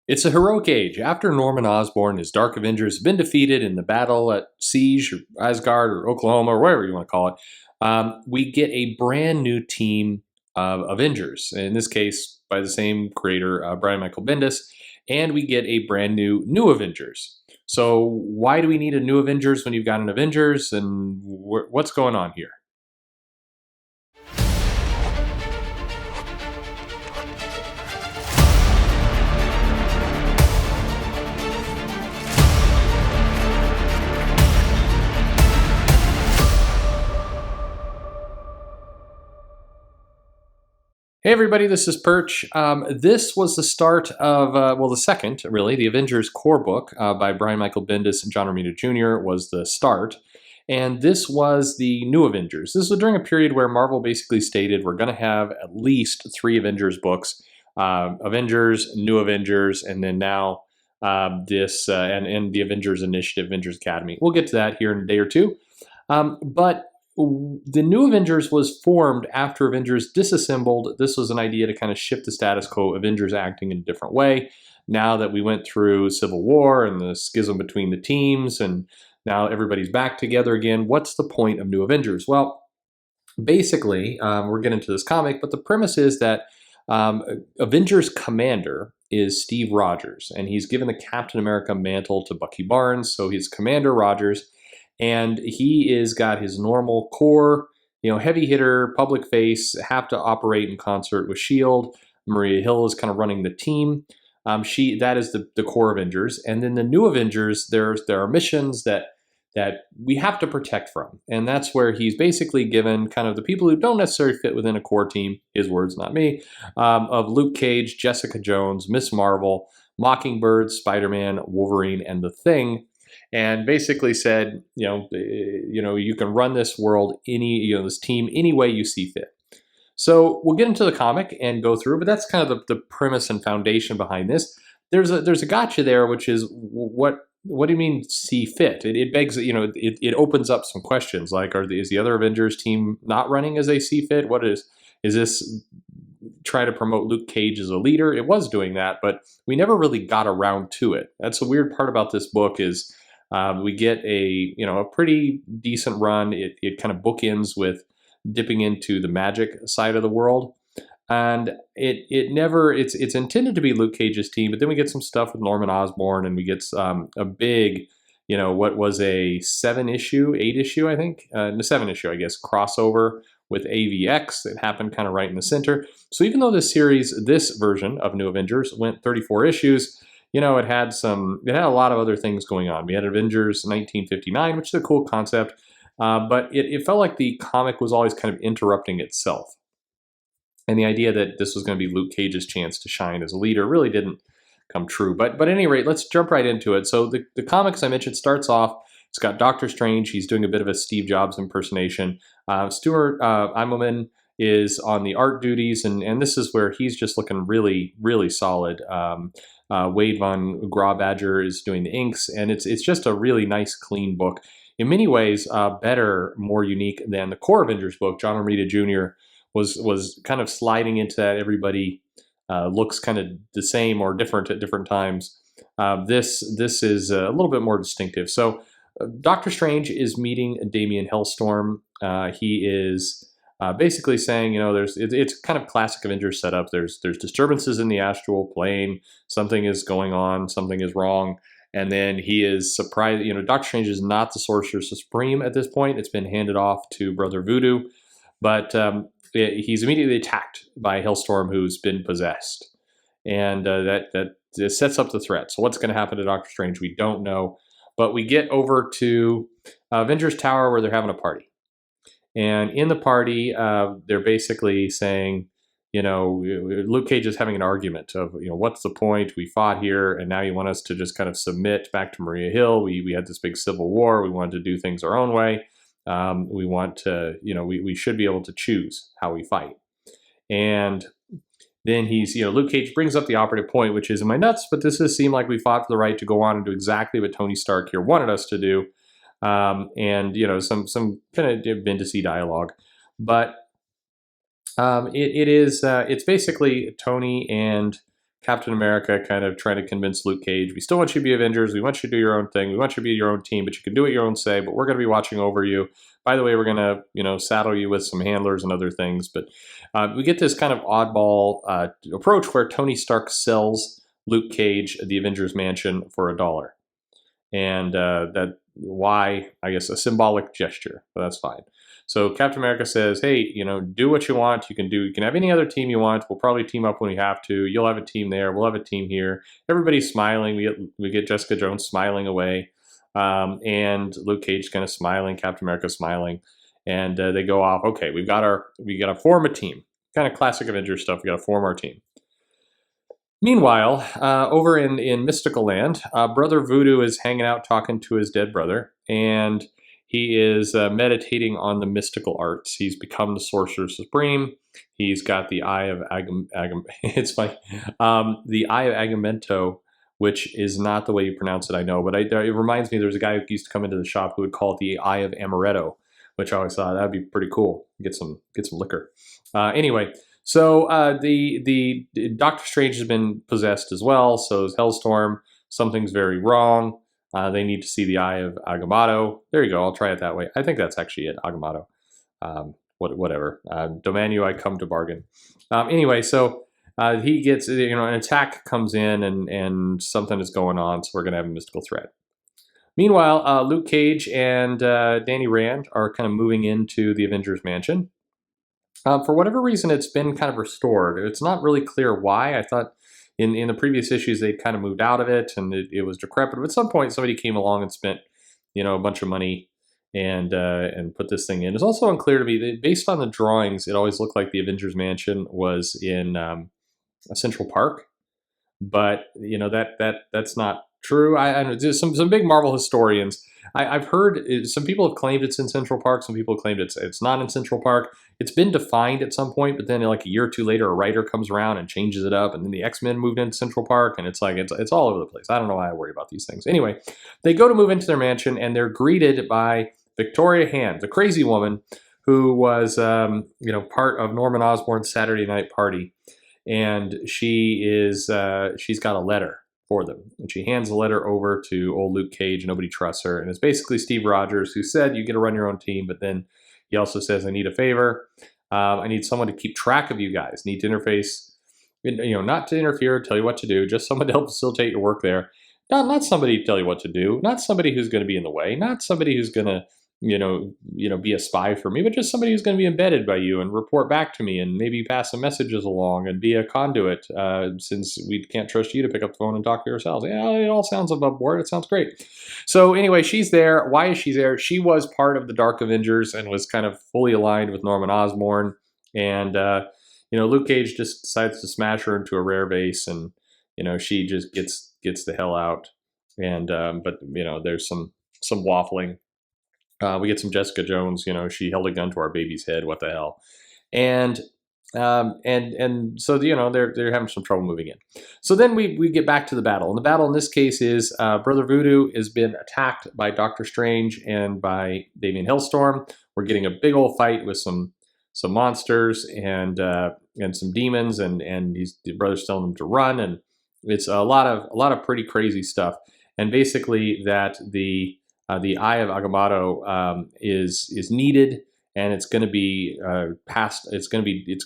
It's a heroic age. After Norman Osborn and his Dark Avengers have been defeated in the battle at Siege, or Asgard, or Oklahoma, or whatever you want to call it, we get a brand new team of Avengers. In this case, by the same creator, Brian Michael Bendis, and we get a brand new Avengers. So why do we need a new Avengers when you've got an Avengers, and what's going on here? Hey everybody, this is Perch. This was the start of, the second, really, the Avengers core book by Brian Michael Bendis and John Romita Jr. was the start. And this was the new Avengers. This was during a period where Marvel basically stated we're going to have at least 3 Avengers books. Avengers, New Avengers, and then now and the Avengers Initiative, Avengers Academy. We'll get to that here in a day or two. But the New Avengers was formed after Avengers disassembled. This was an idea to kind of shift the status quo, Avengers acting in a different way. Now that we went through Civil War and the schism between the teams, and now everybody's back together again, what's the point of New Avengers? Well, basically, we're getting into this comic, but the premise is that Avengers Commander is Steve Rogers, and he's given the Captain America mantle to Bucky Barnes, so he's Commander Rogers. And he is got his normal core, heavy hitter, public face, have to operate in concert with S.H.I.E.L.D. Maria Hill is kind of running the team. That is the core Avengers. And then the new Avengers, there are missions that we have to protect from. And that's where he's basically given kind of the people who don't necessarily fit within a core team, his words, not me, of Luke Cage, Jessica Jones, Miss Marvel, Mockingbird, Spider-Man, Wolverine, and the Thing. And basically said, you can run this world this team any way you see fit. So we'll get into the comic and go through, but that's kind of the premise and foundation behind this. There's a gotcha there, which is what do you mean see fit? It begs, it opens up some questions like, is the other Avengers team not running as they see fit? Is this try to promote Luke Cage as a leader? It was doing that, but we never really got around to it. That's the weird part about this book is we get a pretty decent run. It kind of bookends with dipping into the magic side of the world, and it's intended to be Luke Cage's team, but then we get some stuff with Norman Osborn, and we get a big, what was a 8-issue, I think, 7-issue, I guess, crossover with AVX that happened kind of right in the center. So even though this version of New Avengers went 34 issues. It had a lot of other things going on. We had Avengers 1959, which is a cool concept, but it felt like the comic was always kind of interrupting itself. And the idea that this was going to be Luke Cage's chance to shine as a leader really didn't come true. But at any rate, let's jump right into it. So the comic, as I mentioned, starts off, it's got Doctor Strange. He's doing a bit of a Steve Jobs impersonation. Stuart Immonen is on the art duties, and this is where he's just looking really, really solid. Wade von Grawbadger is doing the inks, and it's just a really nice, clean book. In many ways, better, more unique than the core Avengers book. John Romita Jr. was kind of sliding into that. Everybody looks kind of the same or different at different times. This is a little bit more distinctive. So Doctor Strange is meeting Damian Hellstorm. He is basically saying, it's kind of classic Avengers setup. There's disturbances in the astral plane. Something is going on. Something is wrong. And then he is surprised. Doctor Strange is not the Sorcerer Supreme at this point. It's been handed off to Brother Voodoo. But he's immediately attacked by Hellstorm, who's been possessed. And that sets up the threat. So what's going to happen to Doctor Strange? We don't know. But we get over to Avengers Tower where they're having a party. And in the party, they're basically saying, Luke Cage is having an argument of, what's the point? We fought here, and now you want us to just kind of submit back to Maria Hill. We had this big civil war. We wanted to do things our own way. We want to, we should be able to choose how we fight. And then Luke Cage brings up the operative point, which is, am I nuts? But this does seem like we fought for the right to go on and do exactly what Tony Stark here wanted us to do. Some kind of Bendis dialogue, but it's basically Tony and Captain America kind of trying to convince Luke Cage, we still want you to be Avengers. We want you to do your own thing. We want you to be your own team, but you can do it your own say, but we're going to be watching over you. By the way, we're going to, saddle you with some handlers and other things. But we get this kind of oddball approach where Tony Stark sells Luke Cage the Avengers Mansion for $1. And why, I guess, a symbolic gesture, but that's fine. So Captain America says, hey, do what you want. You can have any other team you want. We'll probably team up when we have to. You'll have a team there. We'll have a team here. Everybody's smiling. We get Jessica Jones smiling away. And Luke Cage kind of smiling, Captain America smiling. And they go off, okay, we got to form a team. Kind of classic Avengers stuff. We got to form our team. Meanwhile, over in Mystical Land, Brother Voodoo is hanging out talking to his dead brother, and he is meditating on the mystical arts. He's become the Sorcerer Supreme. He's got the Eye of it's funny, the Eye of Agamemto, which is not the way you pronounce it, I know, but it reminds me there's a guy who used to come into the shop who would call it the Eye of Amaretto, which I always thought that'd be pretty cool. Get some liquor. Anyway. So the Doctor Strange has been possessed as well. So is Hellstorm. Something's very wrong. They need to see the Eye of Agamotto. There you go. I'll try it that way. I think that's actually it. Agamotto. Whatever. Domanu, I come to bargain. Anyway, so he gets an attack comes in and something is going on. So we're gonna have a mystical threat. Meanwhile, Luke Cage and Danny Rand are kind of moving into the Avengers Mansion. For whatever reason, it's been kind of restored. It's not really clear why. I thought in the previous issues they'd kind of moved out of it and it was decrepit. But at some point, somebody came along and spent, a bunch of money and put this thing in. It's also unclear to me that based on the drawings, it always looked like the Avengers Mansion was in Central Park, but that's not true. I know some big Marvel historians. I've heard some people have claimed it's in Central Park. Some people have claimed it's not in Central Park. It's been defined at some point, but then like a year or two later, a writer comes around and changes it up. And then the X-Men moved into Central Park, and it's all over the place. I don't know why I worry about these things. Anyway, they go to move into their mansion, and they're greeted by Victoria Hand, the crazy woman who was part of Norman Osborn's Saturday night party, and she's got a letter for them. And she hands the letter over to old Luke Cage. Nobody trusts her. And it's basically Steve Rogers who said, you get to run your own team. But then he also says, I need a favor. I need someone to keep track of you guys. Need to interface, not to interfere, tell you what to do, just someone to help facilitate your work there. Not somebody to tell you what to do. Not somebody who's going to be in the way. Not somebody who's going to, be a spy for me, but just somebody who's going to be embedded by you and report back to me and maybe pass some messages along and be a conduit since we can't trust you to pick up the phone and talk to yourselves. Yeah, it all sounds above board. It sounds great. So anyway, she's there. Why is she there? She was part of the Dark Avengers and was kind of fully aligned with Norman Osborn. And, Luke Cage just decides to smash her into a rare base and, she just gets the hell out. And, but there's some waffling. We get some Jessica Jones, she held a gun to our baby's head. What the hell? And so, they're having some trouble moving in. So then we get back to the battle. And the battle in this case is Brother Voodoo has been attacked by Doctor Strange and by Damien Hellstorm. We're getting a big old fight with some monsters and some demons, and the brother's telling them to run. And it's a lot of pretty crazy stuff. And basically that the Eye of Agamotto is needed, and it's going to be passed. It's going to be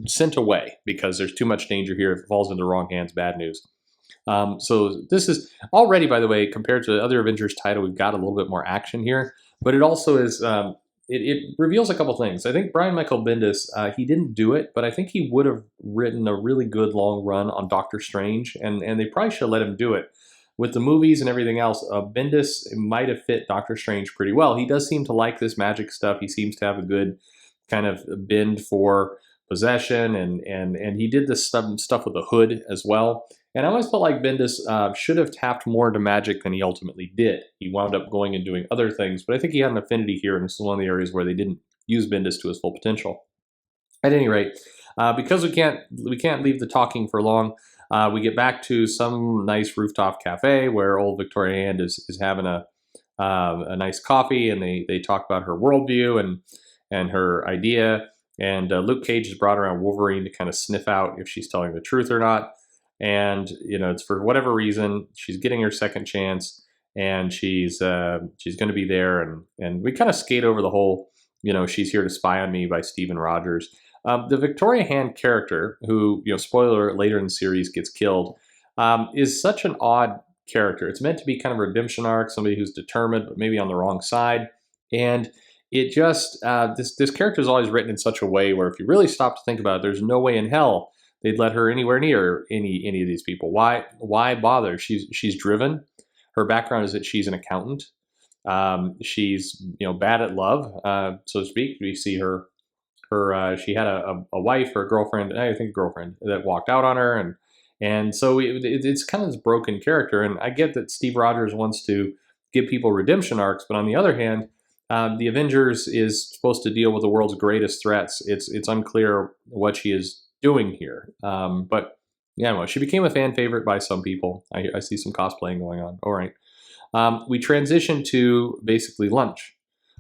sent away because there's too much danger here. If it falls into the wrong hands, bad news. So this is already, by the way, compared to the other Avengers title, we've got a little bit more action here, but it also is. It reveals a couple things. I think Brian Michael Bendis, he didn't do it, but I think he would have written a really good long run on Doctor Strange, and they probably should have let him do it. With the movies and everything else, Bendis might have fit Doctor Strange pretty well. He does seem to like this magic stuff. He seems to have a good kind of bend for possession, and he did this stuff with the Hood as well. And I always felt like Bendis should have tapped more into magic than he ultimately did. He wound up going and doing other things, but I think he had an affinity here, and this is one of the areas where they didn't use Bendis to his full potential. At any rate, because we can't leave the talking for long. We get back to some nice rooftop cafe where old Victoria Hand is having a nice coffee, and they talk about her worldview and her idea. And Luke Cage has brought around Wolverine to kind of sniff out if she's telling the truth or not. And it's for whatever reason she's getting her second chance, and she's going to be there. And we kind of skate over the whole she's here to spy on me by Steven Rogers. The Victoria Hand character, who spoiler alert, later in the series gets killed, is such an odd character. It's meant to be kind of a redemption arc, somebody who's determined but maybe on the wrong side, and it just this character is always written in such a way where if you really stop to think about it, there's no way in hell they'd let her anywhere near any of these people. Why bother? She's driven. Her background is that she's an accountant. She's bad at love, so to speak. We see her she had a wife or a girlfriend, I think a girlfriend, that walked out on her, and so it's kind of this broken character. And I get that Steve Rogers wants to give people redemption arcs, but on the other hand, the Avengers is supposed to deal with the world's greatest threats. It's unclear what she is doing here. But yeah, well, she became a fan favorite by some people. I see some cosplaying going on. All right. We transition to basically lunch,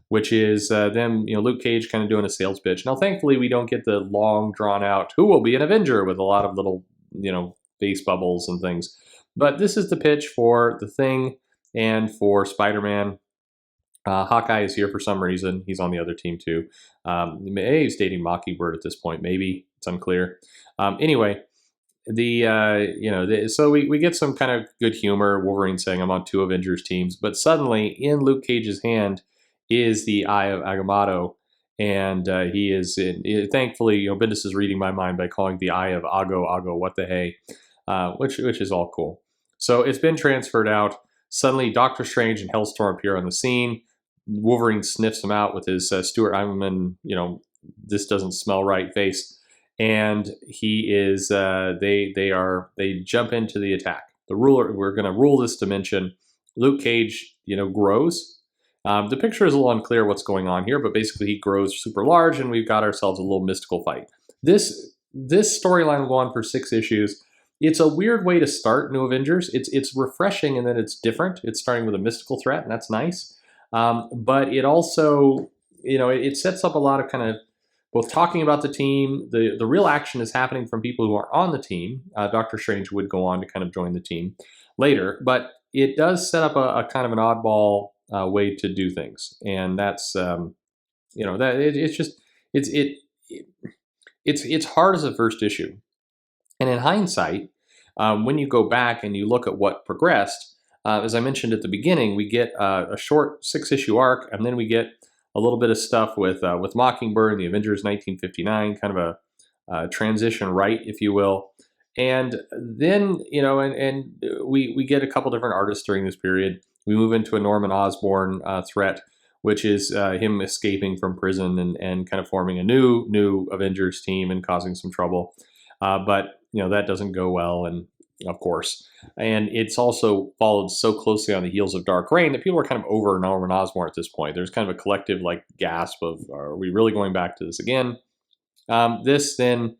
which is them, Luke Cage kind of doing a sales pitch. Now, thankfully, we don't get the long, drawn out, who will be an Avenger with a lot of little, face bubbles and things. But this is the pitch for The Thing and for Spider-Man. Hawkeye is here for some reason. He's on the other team too. He's dating Mockingbird at this point. Maybe it's unclear. Anyway, so we get some kind of good humor. Wolverine saying, "I'm on two Avengers teams," but suddenly in Luke Cage's hand is the Eye of Agamotto, and he is thankfully, Bendis is reading my mind by calling the Eye of Ago, what the hey, which is all cool. So it's been transferred out. Suddenly, Doctor Strange and Hellstorm appear on the scene. Wolverine sniffs him out with his Stuart Immonen, this doesn't smell right face, and he is. They jump into the attack. The ruler. We're going to rule this dimension. Luke Cage, grows. The picture is a little unclear what's going on here, but basically he grows super large, and we've got ourselves a little mystical fight. This storyline will go on for 6 issues. It's a weird way to start New Avengers. It's refreshing, and then it's different. It's starting with a mystical threat, and that's nice. But it also, it sets up a lot of kind of both talking about the team. The real action is happening from people who are on the team. Doctor Strange would go on to kind of join the team later, but it does set up a kind of an oddball way to do things, and that's it's hard as a first issue. And in hindsight, when you go back and you look at what progressed, as I mentioned at the beginning, we get a short 6-issue arc, and then we get a little bit of stuff with Mockingbird and the Avengers 1959, kind of a transition right, if you will. And then, and we get a couple different artists during this period. We move into a Norman Osborn threat, which is him escaping from prison and kind of forming a new Avengers team and causing some trouble. But that doesn't go well, and of course, and it's also followed so closely on the heels of Dark Reign that people are kind of over Norman Osborn at this point. There's kind of a collective gasp of, are we really going back to this again? This then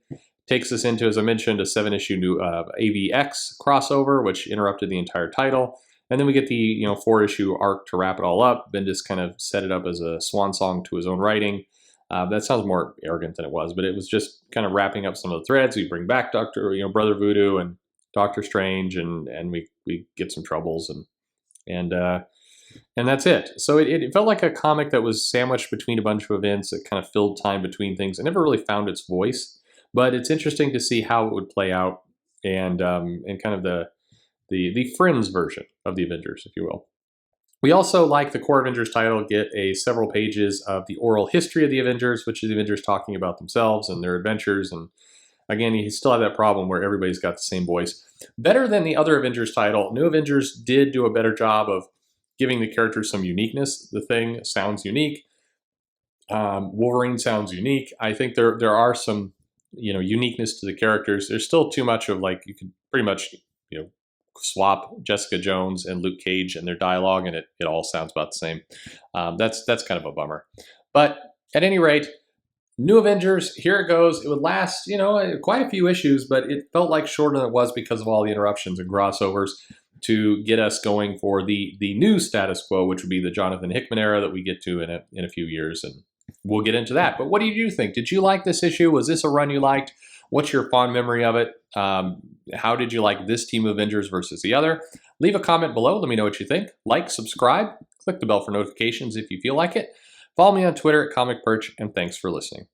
takes us into, as I mentioned, a 7-issue new AVX crossover, which interrupted the entire title. And then we get the 4-issue arc to wrap it all up. Bendis kind of set it up as a swan song to his own writing. That sounds more arrogant than it was, but it was just kind of wrapping up some of the threads. We bring back Brother Voodoo and Doctor Strange, and we get some troubles, and that's it. So it felt like a comic that was sandwiched between a bunch of events. It kind of filled time between things. It never really found its voice, but it's interesting to see how it would play out, and kind of the Friends version of the Avengers, if you will. We also, like the core Avengers title, get several pages of the oral history of the Avengers, which is the Avengers talking about themselves and their adventures. And again, you still have that problem where everybody's got the same voice. Better than the other Avengers title, New Avengers did do a better job of giving the characters some uniqueness. The Thing sounds unique. Wolverine sounds unique. I think there are some uniqueness to the characters. There's still too much of you could pretty much swap Jessica Jones and Luke Cage and their dialogue, and it all sounds about the same. That's kind of a bummer. But at any rate, New Avengers, here it goes. It would last, quite a few issues, but it felt like shorter than it was because of all the interruptions and crossovers to get us going for the new status quo, which would be the Jonathan Hickman era that we get to in a few years. And we'll get into that. But what do you think? Did you like this issue? Was this a run you liked? What's your fond memory of it? How did you like this Team Avengers versus the other? Leave a comment below. Let me know what you think. Like, subscribe, click the bell for notifications if you feel like it. Follow me on Twitter at Comic Perch, and thanks for listening.